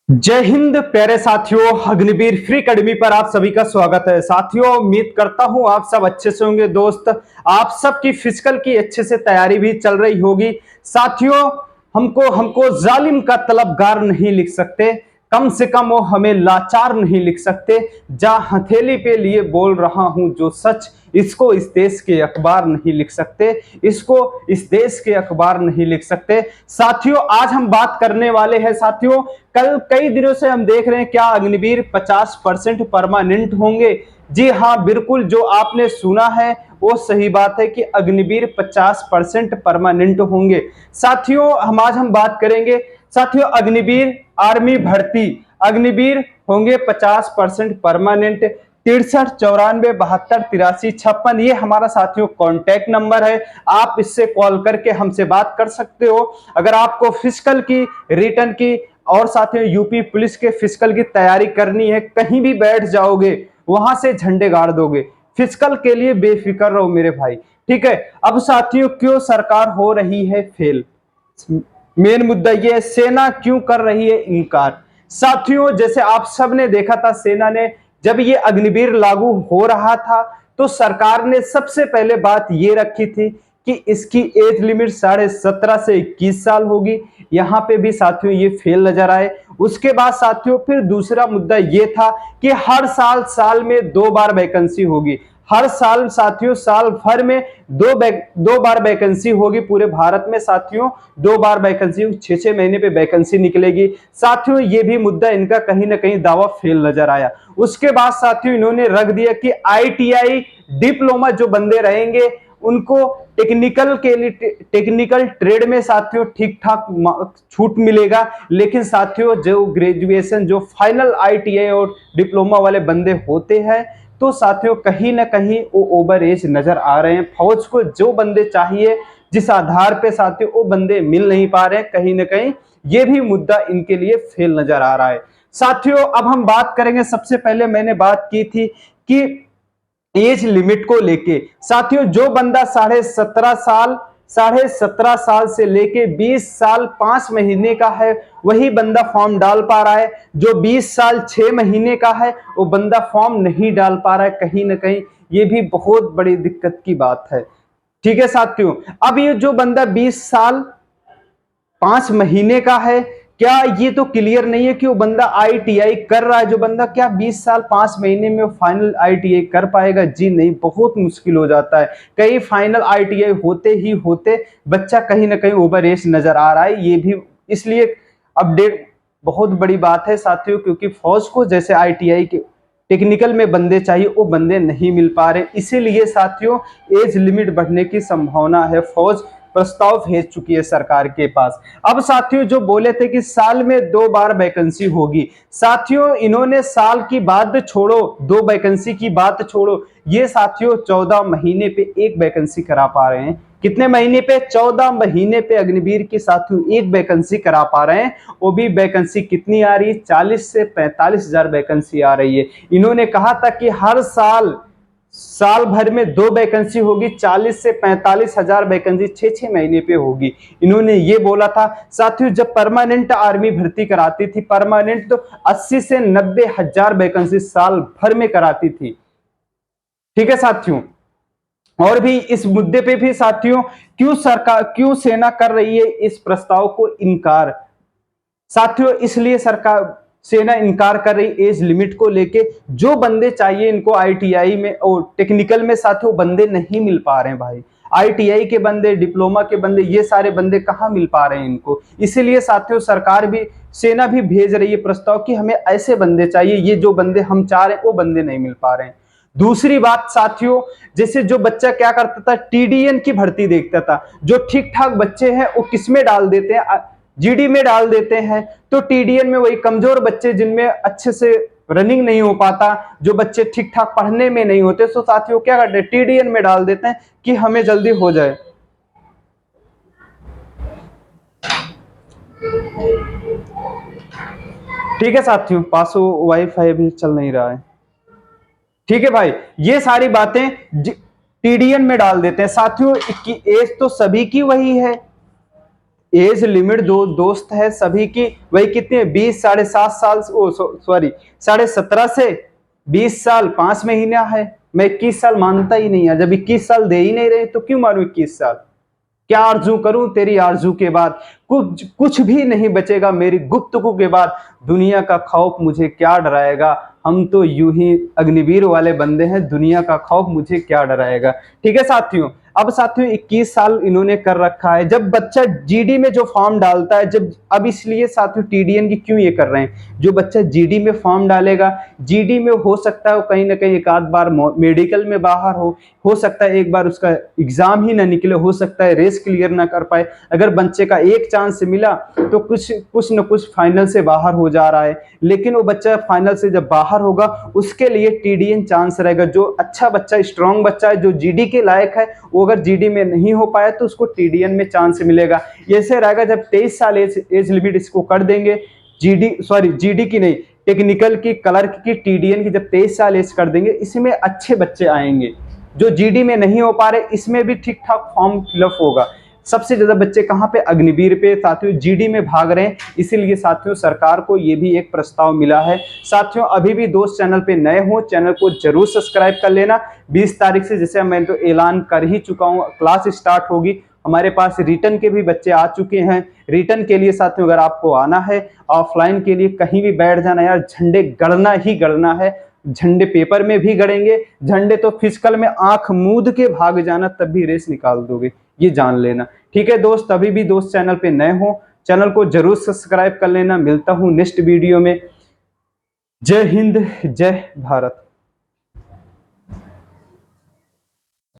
जय हिंद प्यारे साथियों, अग्निवीर फ्री अकेडमी पर आप सभी का स्वागत है। साथियों, उम्मीद करता हूं आप सब अच्छे से होंगे। दोस्त, आप सबकी फिजिकल की अच्छे से तैयारी भी चल रही होगी। साथियों, हमको हमको जालिम का तलबगार नहीं लिख सकते, कम से कम वो हमें लाचार नहीं लिख सकते। जहां हथेली पे लिए बोल रहा हूं जो सच, इसको इस देश के अखबार नहीं लिख सकते, इसको इस देश के अखबार नहीं लिख सकते। साथियों, आज हम बात करने वाले हैं। साथियों, कल कई दिनों से हम देख रहे हैं क्या अग्निवीर 50% परमानेंट होंगे। जी हाँ, बिल्कुल जो आपने सुना है वो सही बात है कि अग्निवीर 50% परमानेंट होंगे। साथियों, आज हम बात करेंगे। साथियों, अग्निवीर आर्मी भर्ती, अग्निवीर होंगे 50% परमानेंट। 63 94 72 83 56 ये हमारा साथियों कांटेक्ट नंबर है। आप इससे कॉल करके हमसे बात कर सकते हो। अगर आपको फिजिकल की, रिटर्न की और साथियों यूपी पुलिस के फिजिकल की तैयारी करनी है, कहीं भी बैठ जाओगे वहां से झंडे गाड़ दोगे। फिजिकल के लिए बेफिक्र रहो मेरे भाई, ठीक है। अब साथियों, क्यों सरकार हो रही है फेल? मेन मुद्दा यह है, सेना क्यों कर रही है इनकार। साथियों, जैसे आप सब ने देखा था, सेना ने जब ये अग्निवीर लागू हो रहा था तो सरकार ने सबसे पहले बात ये रखी थी कि इसकी एज लिमिट 17.5 से 21 साल होगी। यहां पे भी साथियों ये फेल नजर आए। उसके बाद साथियों फिर दूसरा मुद्दा ये था कि हर साल में 2 बार वैकेंसी होगी। हर साल साथियों, साल भर में दो बार वैकेंसी होगी। पूरे भारत में साथियों 2 बार वैकेंसी, 6 महीने पे वैकेंसी निकलेगी। साथियों, ये भी मुद्दा इनका कहीं ना कहीं दावा फेल नजर आया। उसके बाद साथियों इन्होंने रख दिया कि आईटीआई डिप्लोमा जो बंदे रहेंगे उनको टेक्निकल के लिए, टेक्निकल ट्रेड में साथियों ठीक ठाक छूट मिलेगा। लेकिन साथियों जो ग्रेजुएशन, जो फाइनल आईटीआई और डिप्लोमा वाले बंदे होते हैं, तो साथियों कहीं ना कहीं वो ओवर एज नजर आ रहे हैं। फौज को जो बंदे चाहिए, जिस आधार पे साथियों वो बंदे मिल नहीं पा रहे हैं, कहीं ना कहीं ये भी मुद्दा इनके लिए फेल नजर आ रहा है। साथियों, अब हम बात करेंगे। सबसे पहले मैंने बात की थी कि एज लिमिट को लेके। साथियों, जो बंदा 17.5 साल से लेके 20 साल 5 महीने का है, वही बंदा फॉर्म डाल पा रहा है। जो 20 साल 6 महीने का है, वो बंदा फॉर्म नहीं डाल पा रहा है। कहीं ना कहीं ये भी बहुत बड़ी दिक्कत की बात है, ठीक है साथियों। अब ये जो बंदा 20 साल 5 महीने का है, क्या ये तो क्लियर नहीं है कि वो बंदा आईटीआई कर रहा है। जो बंदा क्या 20 साल 5 महीने में फाइनल आईटीआई कर पाएगा? जी नहीं, बहुत मुश्किल हो जाता है। कई फाइनल आईटीआई होते ही होते बच्चा कहीं ना कहीं ओवर एज नजर आ रहा है। ये भी इसलिए अपडेट बहुत बड़ी बात है साथियों, क्योंकि फौज को जैसे आईटीआई के टेक्निकल में बंदे चाहिए, वो बंदे नहीं मिल पा रहे। इसीलिए साथियों एज लिमिट बढ़ने की संभावना है। फौज प्रस्ताव भेज चुकी है सरकार के पास। अब साथियों, जो बोले थे कि साल में 2 बार वैकेंसी होगी, साथियों इन्होंने साल की बात छोड़ो, 2 वैकेंसी की बात छोड़ो, ये साथियों 14 महीने पे 1 वैकेंसी करा पा रहे हैं। कितने महीने पे? 14 महीने पे अग्निवीर की साथियों 1 वैकेंसी करा पा रहे हैं। वो भी वैकेंसी कितनी आ रही है? 40 से 45 हजार वैकेंसी आ रही है। इन्होंने कहा था कि हर साल भर में 2 वैकेंसी होगी। 40 से 45 हजार वैकेंसी 6 महीने पे होगी, इन्होंने ये बोला था। साथियों, जब परमानेंट आर्मी भर्ती कराती थी, परमानेंट, तो 80 से 90 हजार वैकेंसी साल भर में कराती थी, ठीक है साथियों। और भी इस मुद्दे पे भी साथियों क्यों सेना कर रही है इस प्रस्ताव को इनकार? साथियों, इसलिए सरकार, सेना इनकार कर रही एज लिमिट को लेके। जो बंदे चाहिए इनको आईटीआई में और टेक्निकल में, साथियों बंदे नहीं मिल पा रहे हैं भाई। आईटीआई के बंदे, डिप्लोमा के बंदे, ये सारे बंदे कहां मिल पा रहे हैं इनको। इसीलिए साथियों सरकार भी, सेना भी भेज रही है प्रस्ताव कि हमें ऐसे बंदे चाहिए। ये जो बंदे हम चाह रहे हैं वो बंदे नहीं मिल पा रहे हैं। दूसरी बात साथियों, जैसे जो बच्चा क्या करता था, टीडीएन की भर्ती देखता था। जो ठीक ठाक बच्चे हैं वो किसमें डाल देते हैं? जीडी में डाल देते हैं। तो टीडीएन में वही कमजोर बच्चे, जिनमें अच्छे से रनिंग नहीं हो पाता, जो बच्चे ठीक ठाक पढ़ने में नहीं होते, तो साथियों क्या करते हैं, टीडीएन में डाल देते हैं कि हमें जल्दी हो जाए। ठीक है साथियों, पासो वाईफाई भी चल नहीं रहा है, ठीक है भाई। ये सारी बातें टीडीएन में डाल देते हैं साथियों। एज तो सभी की वही है, एज लिमिट जो दोस्त है सभी की वही कितनी है, 20 साढ़े 7 साल, सॉरी 17.5 से 20 साल 5 महीना है। मैं 21 साल मानता ही नहीं है, जब 21 साल दे ही नहीं रहे तो क्यों मानू 21 साल। क्या आरजू करूं तेरी आरजू के बाद, कुछ कुछ भी नहीं बचेगा मेरी गुफ्तगू के बाद, दुनिया का खौफ मुझे क्या डराएगा, हम तो यूं ही अग्निवीर वाले बंदे हैं, दुनिया का खौफ मुझे क्या डराएगा। ठीक है साथियों, अब साथियों 21 साल इन्होंने कर रखा है। जब बच्चा जीडी में जो फॉर्म डालता है, जब अब इसलिए साथियों टीडीएन की क्यों ये कर रहे हैं, जो बच्चा जीडी में फॉर्म डालेगा, जीडी में हो सकता है कहीं ना कहीं एक आध बार मेडिकल में बाहर हो सकता है एक बार उसका एग्जाम ही ना निकले, हो सकता है रेस क्लियर ना कर पाए। अगर बच्चे का एक चांस मिला तो कुछ न कुछ फाइनल से बाहर हो जा रहा है, लेकिन वो बच्चा फाइनल से जब बाहर होगा उसके लिए टीडीएन चांस रहेगा। जो अच्छा बच्चा, स्ट्रॉन्ग बच्चा है, जो जीडी के लायक है, वो अगर जीडी में नहीं हो पाया तो उसको टीडीएन में चांस मिलेगा। ऐसे रहेगा जब 23 साल एज लिमिट इसको कर देंगे, जीडी की नहीं, टेक्निकल की, क्लर्क की, टीडीएन की जब 23 साल एज कर देंगे, इसमें अच्छे बच्चे आएंगे। जो जीडी में नहीं हो पा रहे इसमें भी ठीक ठाक फॉर्म फिलअप होगा। सबसे ज्यादा बच्चे कहां पे, अग्निवीर पे साथियों, जीडी में भाग रहे हैं। इसीलिए साथियों सरकार को ये भी एक प्रस्ताव मिला है। साथियों अभी भी दोस्त चैनल पे नए हो, चैनल को जरूर सब्सक्राइब कर लेना। 20 तारीख से, जैसे मैं तो ऐलान कर ही चुका हूँ, क्लास स्टार्ट होगी। हमारे पास रिटर्न के भी बच्चे आ चुके हैं। रिटर्न के लिए साथियों अगर आपको आना है, ऑफलाइन के लिए कहीं भी बैठ जाना यार, झंडे गड़ना ही गड़ना है। झंडे पेपर में भी गड़ेंगे, झंडे तो फिजिकल में आंख मूंद के भाग जाना, तब भी रेस निकाल दोगे, ये जान लेना। ठीक है दोस्त, अभी भी दोस्त चैनल पे नए हो, चैनल को जरूर सब्सक्राइब कर लेना। मिलता हूं नेक्स्ट वीडियो में। जय हिंद, जय भारत।